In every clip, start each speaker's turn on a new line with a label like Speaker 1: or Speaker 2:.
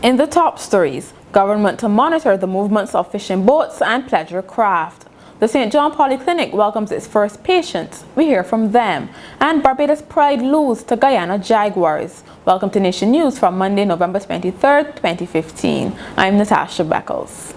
Speaker 1: In the top stories, government to monitor the movements of fishing boats and pleasure craft. The St. John Polyclinic welcomes its first patients. We hear from them. And Barbados Pride lose to Guyana Jaguars. Welcome to Nation News from Monday, November 23rd, 2015. I'm Natasha Beckles.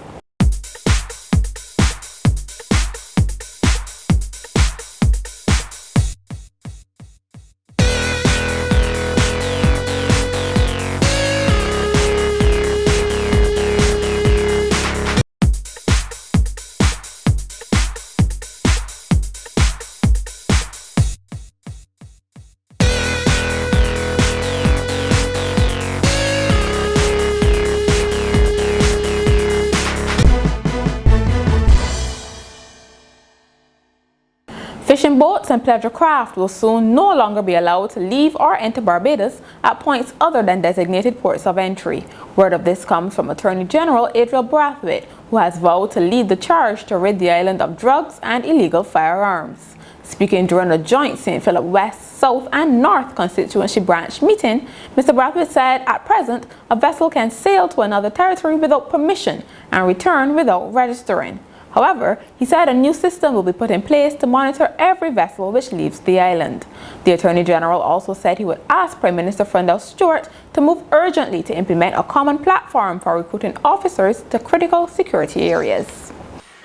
Speaker 1: Fishing boats and pleasure craft will soon no longer be allowed to leave or enter Barbados at points other than designated ports of entry. Word of this comes from Attorney General Adriel Brathwaite, who has vowed to lead the charge to rid the island of drugs and illegal firearms. Speaking during a joint St. Philip West, South and North constituency branch meeting, Mr. Brathwaite said at present a vessel can sail to another territory without permission and return without registering. However, he said a new system will be put in place to monitor every vessel which leaves the island. The Attorney General also said he would ask Prime Minister Reverend Stewart to move urgently to implement a common platform for recruiting officers to critical security areas.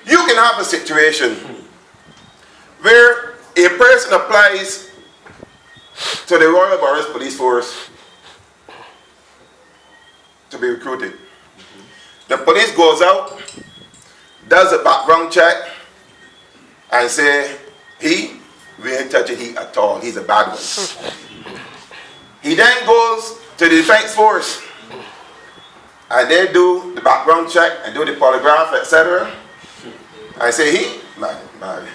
Speaker 2: You can have a situation where a person applies to the Royal Barbados Police Force to be recruited. The police goes out, does a background check and say, we ain't touching he at all, he's a bad one. He then goes to the defense force and they do the background check and do the polygraph, etc. I say, man,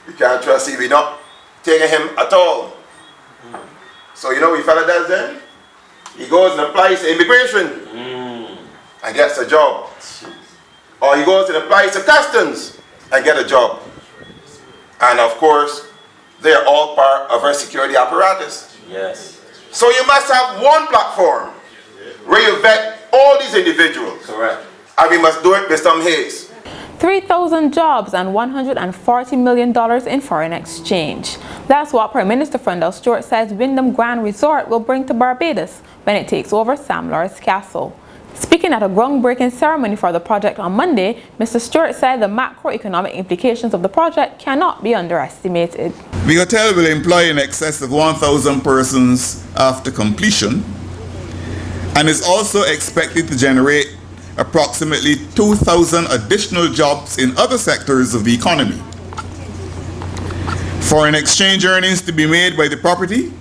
Speaker 2: you can't trust him, we're not taking him at all. So you know what the fella does then? He goes and applies to immigration and gets a job. Or he goes and applies to customs and get a job. And of course, they are all part of our security apparatus.
Speaker 3: Yes.
Speaker 2: So you must have one platform where you vet all these individuals.
Speaker 3: Correct.
Speaker 2: And we must do it with some haste.
Speaker 1: 3,000 jobs and $140 million in foreign exchange. That's what Prime Minister Reverend Stewart says Wyndham Grand Resort will bring to Barbados when it takes over Sam Lawrence Castle. Speaking at a groundbreaking ceremony for the project on Monday, Mr. Stewart said the macroeconomic implications of the project cannot be underestimated.
Speaker 4: The hotel will employ in excess of 1,000 persons after completion and is also expected to generate approximately 2,000 additional jobs in other sectors of the economy. Foreign exchange earnings to be made by the property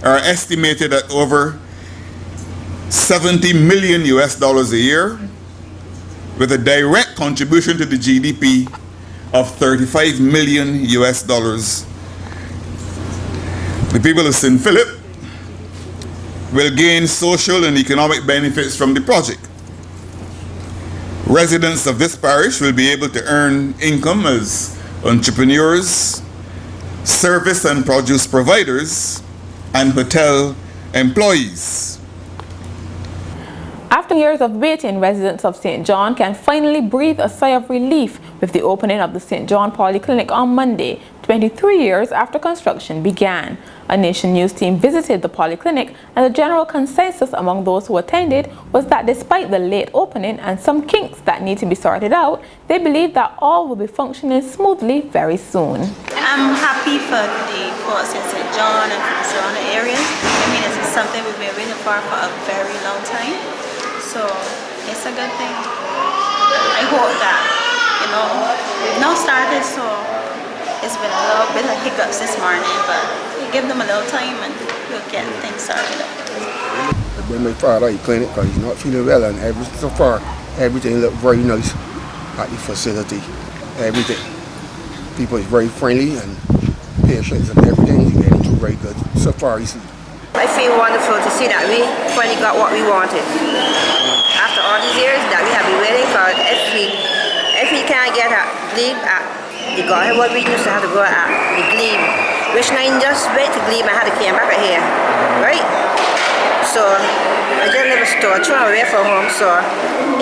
Speaker 4: are estimated at over $70 million a year, with a direct contribution to the GDP of $35 million. The people of St. Philip will gain social and economic benefits from the project. Residents of this parish will be able to earn income as entrepreneurs, service and produce providers, and hotel employees.
Speaker 1: After years of waiting, residents of St. John can finally breathe a sigh of relief with the opening of the St. John Polyclinic on Monday, 23 years after construction began. A Nation News team visited the Polyclinic, and the general consensus among those who attended was that despite the late opening and some kinks that need to be sorted out, they believe that all will be functioning smoothly very soon.
Speaker 5: I'm happy for the folks in St. John and for the surrounding areas. I mean, it's something we've been waiting for a very long time. So it's a good thing. I hope that, we've now started, so it's been a little bit of hiccups this morning, but we give them a little time and we'll get things started up.
Speaker 6: I bring my father to the clinic because he's not feeling well, and so far everything looked very nice at the facility. Everything. People is very friendly and patients and everything is getting to very good. So far,
Speaker 7: I feel wonderful to see that we finally got what we wanted. After all these years that we have been waiting for, if we can't get a glebe at the Guyana, what we used to have to go at the glebe, which I just wait to glebe and had to came back here, right? So I just never store throw away from home, so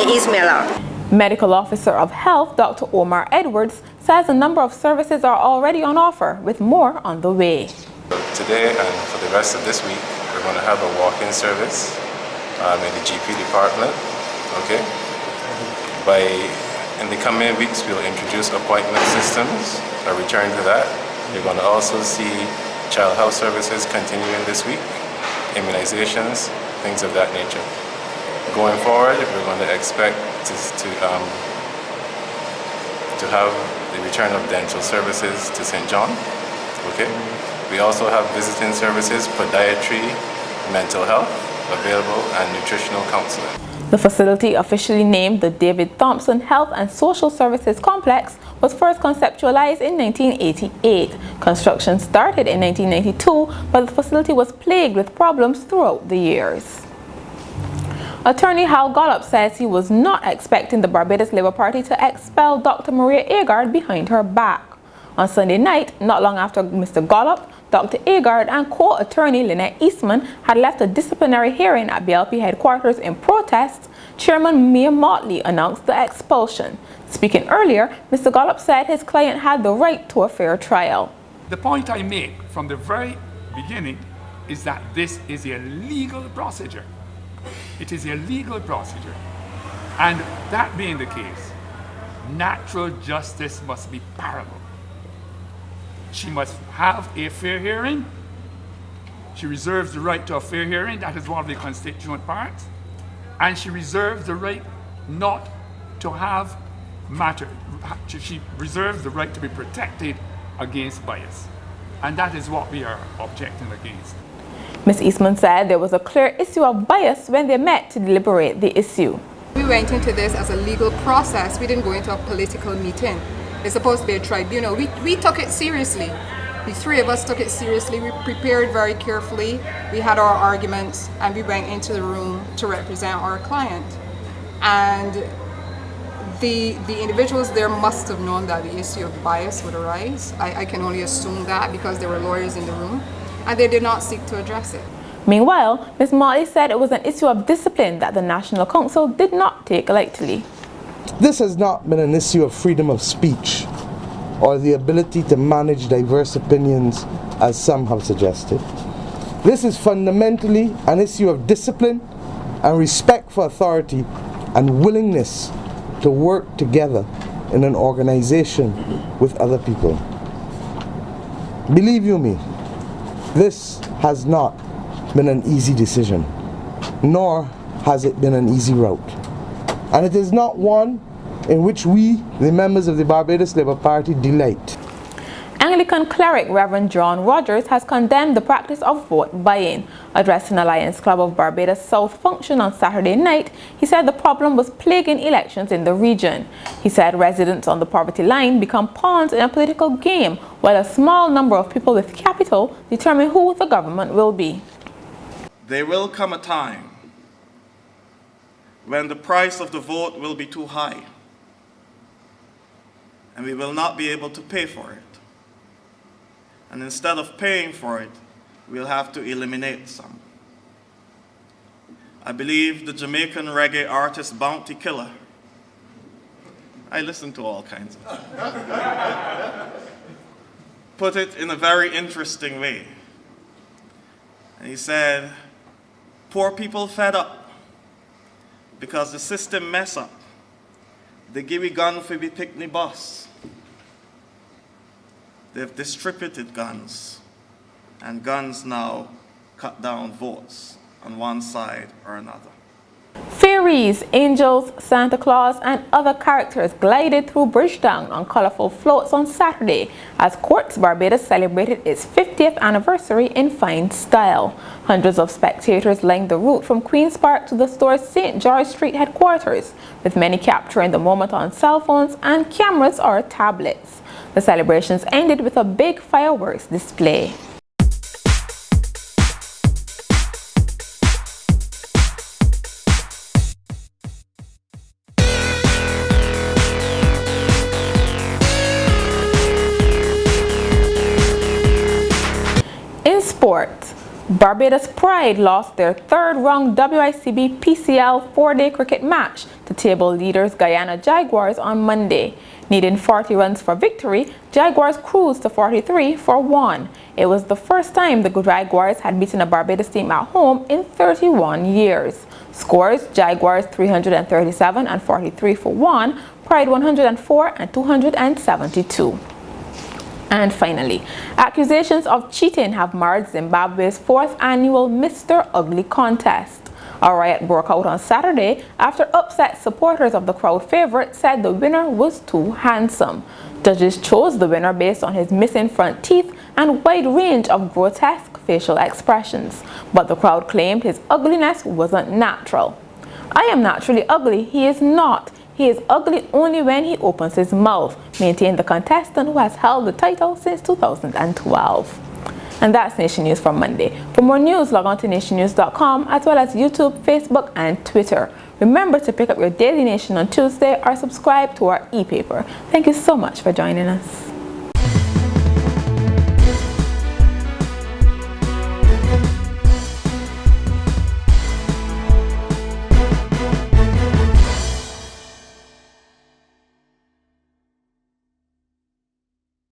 Speaker 7: it eased me a lot.
Speaker 1: Medical Officer of Health, Dr. Omar Edwards, says a number of services are already on offer, with more on the way.
Speaker 3: Today and for the rest of this week, we're going to have a walk-in service in the GP department. Okay. In the coming weeks, we'll introduce appointment systems. A return to that. You're going to also see child health services continuing this week, immunizations, things of that nature. Going forward, we're going to expect to have the return of dental services to St. John. Okay. We also have visiting services, podiatry, mental health available, and nutritional counseling.
Speaker 1: The facility, officially named the David Thompson Health and Social Services Complex, was first conceptualized in 1988. Construction started in 1992, but the facility was plagued with problems throughout the years. Attorney Hal Gollop says he was not expecting the Barbados Labour Party to expel Dr. Maria Agard behind her back. On Sunday night, not long after Mr. Gollop, Dr. Agard and co-attorney Lynette Eastman had left a disciplinary hearing at BLP headquarters in protest, Chairman Mia Motley announced the expulsion. Speaking earlier, Mr. Gollop said his client had the right to a fair trial.
Speaker 8: The point I make from the very beginning is that this is a legal procedure. It is a legal procedure. And that being the case, natural justice must be paramount. She must have a fair hearing. She reserves the right to a fair hearing. That is one of the constituent parts. And she reserves the right not to have matter. She reserves the right to be protected against bias. And that is what we are objecting against.
Speaker 1: Ms. Eastman said there was a clear issue of bias when they met to deliberate the issue.
Speaker 9: We went into this as a legal process. We didn't go into a political meeting. It's supposed to be a tribunal. We took it seriously. The three of us took it seriously. We prepared very carefully. We had our arguments and we went into the room to represent our client. And the individuals there must have known that the issue of bias would arise. I can only assume that because there were lawyers in the room and they did not seek to address it.
Speaker 1: Meanwhile, Ms. Motley said it was an issue of discipline that the National Council did not take lightly.
Speaker 10: This has not been an issue of freedom of speech or the ability to manage diverse opinions, as some have suggested. This is fundamentally an issue of discipline and respect for authority and willingness to work together in an organization with other people. Believe you me, this has not been an easy decision, nor has it been an easy route. And it is not one in which we, the members of the Barbados Labour Party, delight.
Speaker 1: Anglican cleric Reverend John Rogers has condemned the practice of vote buying. Addressing Alliance Club of Barbados South function on Saturday night, he said the problem was plaguing elections in the region. He said residents on the poverty line become pawns in a political game, while a small number of people with capital determine who the government will be.
Speaker 11: There will come a time when the price of the vote will be too high and we will not be able to pay for it. And instead of paying for it, we'll have to eliminate some. I believe the Jamaican reggae artist Bounty Killer, I listen to all kinds of put it in a very interesting way. And he said, poor people fed up because the system mess up. They give a gun for the picnic bus. They've distributed guns, and guns now cut down votes on one side or another.
Speaker 1: Fairies, angels, Santa Claus and other characters glided through Bridgetown on colorful floats on Saturday as Quartz Barbados celebrated its 50th anniversary in fine style. Hundreds of spectators lined the route from Queen's Park to the store's St. George Street headquarters, with many capturing the moment on cell phones and cameras or tablets. The celebrations ended with a big fireworks display. In sport, Barbados Pride lost their third-round WICB PCL four-day cricket match to table leaders Guyana Jaguars on Monday. Needing 40 runs for victory, Jaguars cruised to 43 for 1. It was the first time the Jaguars had beaten a Barbados team at home in 31 years. Scores: Jaguars 337 and 43 for 1, Pride 104 and 272. And finally, accusations of cheating have marred Zimbabwe's fourth annual Mr. Ugly contest. A riot broke out on Saturday after upset supporters of the crowd favorite said the winner was too handsome. Judges chose the winner based on his missing front teeth and wide range of grotesque facial expressions, but the crowd claimed his ugliness wasn't natural. "I am naturally ugly, he is not. He is ugly only when he opens his mouth," maintained the contestant who has held the title since 2012. And that's Nation News for Monday. For more news, log on to nationnews.com as well as YouTube, Facebook, and Twitter. Remember to pick up your Daily Nation on Tuesday or subscribe to our e-paper. Thank you so much for joining us.